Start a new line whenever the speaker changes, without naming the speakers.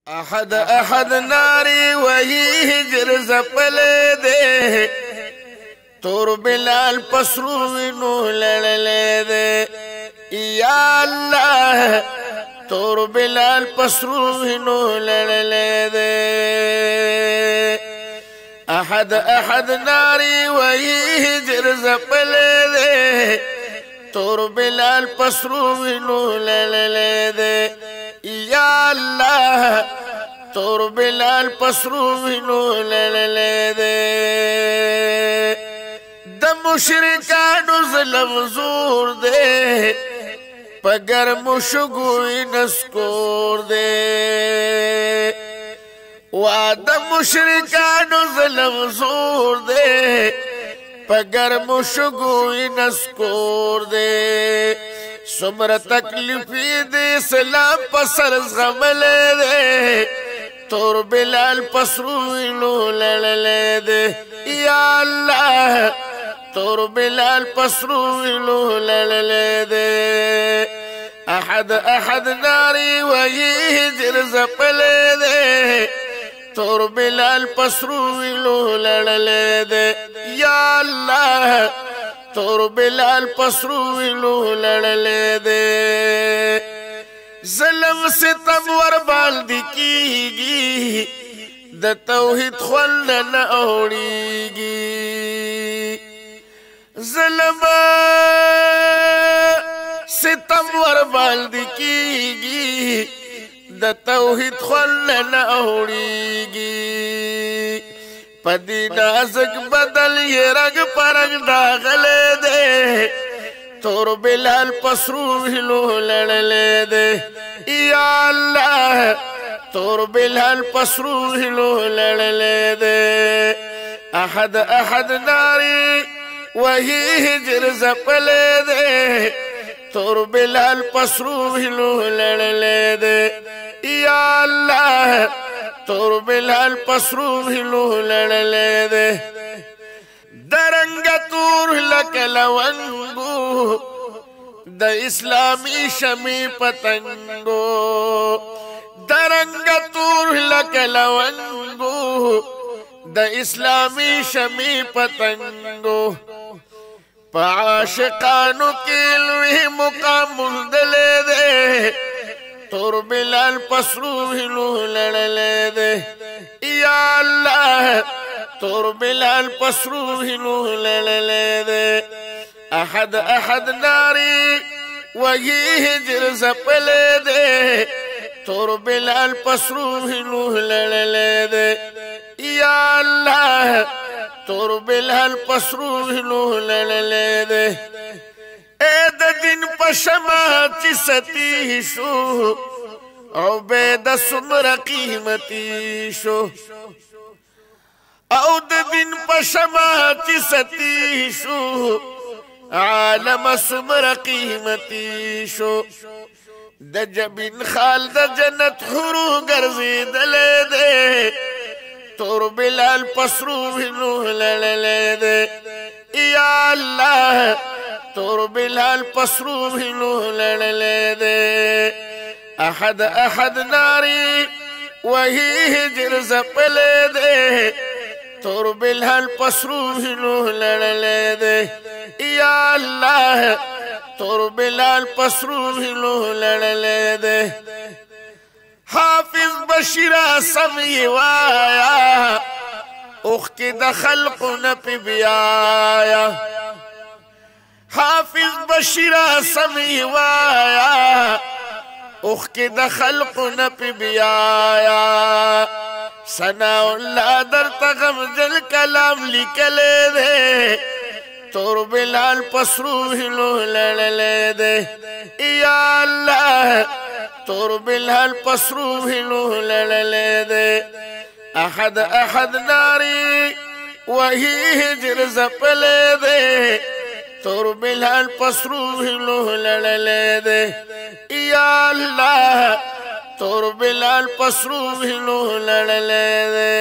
अहद अहद नारी वही हिजर जपले दे, तोर बिलाल पसरू विनु लड़ले दे। या अल्लाह तोर बिलाल पसरू विनु लड़ले दे। अहद अहद नारी वही हिजर जपले दे, तोर बिलाल पसरू विनु लड़ले दे। या अल्लाह तोर बिलाल पसरू विनु लड़ले दे। द मुशरिकानु ज़ुल्म ज़ूर दे, पगर मुशगुई नस्कोर दे। वाद मुशरिकानु ज़ुल्म ज़ूर दे, पगर मुशगुई नस्कोर दे। सुमर तकलीफी दे इस्लाम पसर ज़गमले दे, तोर बिलाल पसरू विनु लड़ले दे। या अल्लाह तोर बिलाल पसरू विनु लड़ले दे। अहद अहद नारी वही हिजर जपले दे, तोर बिलाल पसरू विनु लड़ले दे। या अल्लाह तोर बिलाल पसरू विनु लड़ले दे। ज़ल्म सितम वरबाल दिकीगी, द तौहीद ख्वल्द न ओढ़ीगी। ज़ल्म सितम वरबाल दिकीगी, द तौहीद ख्वल्द न ओढ़ीगी। पदी नाज़क बदल ये रंग परंग दागले दे, तोर बिलाल पसरू विनु लड़ले दे। या अल्लाह तोर बिलाल पसरू विनु लड़ले दे। अहद अहद नारी वही हिजर जपले दे, तोर बिलाल पसरू विनु लड़ले दे। या अल्लाह तोर बिलाल पसरू विनु लड़ले दे। दरंग तूर लक लवंगू, द इस्लामी शमी पतंगो। दरंग तूर लक लवंगू, द इस्लामी शमी पतंगो। पाशिकानु किलवी मुकाम मुंदले दे, तोर बिलाल पसरू विनु लड़ले दे। या अल्लाह तोर बिलाल पसरू विनु लड़ले दे। अहद अहद नारी वही हिजर जपले दे, तोर बिलाल पसरू विनु लड़ले दे। या अल्लाह तोर बिलाल पसरू विनु लड़ले दे। एद दिन पशमा चिसती शो, औबेद सुमर कीमती शो। औद दिन पशमा चिसती शो, आलम सुमर कीमती शो। द जबिन खाल द जन्नत हुरू गर्जी दले दे, तोर बिलाल पसरू विनु लड़ले दे। या अल्लाह तोर बिलाल पसरू विनु लड़ले दे। अहद अहद नारी वही हिजर जपले दे, तोर बिलाल पसरू विनु लड़ले दे। या अल्लाह तोर बिलाल पसरू विनु लड़ले दे। हाफिज बशीरा समी वाया, उख्ती दखल न पिबियाया। हाफिज बशीरा समी वाया, उख्ती दखल न पिबियाया। सनाउल्लाह दर तगम जल कलाम लिखले दे, तोर बिलाल पसरू विनु लड़ले दे। या अल्लाह तोर बिलाल पसरू विनु लड़ले दे। अहद अहद नारी वही हिजर जपले दे, तोर बिलाल पसरू विनु लड़ले दे। या अल्लाह तोर बिलाल पसरू विनु लड़ले दे।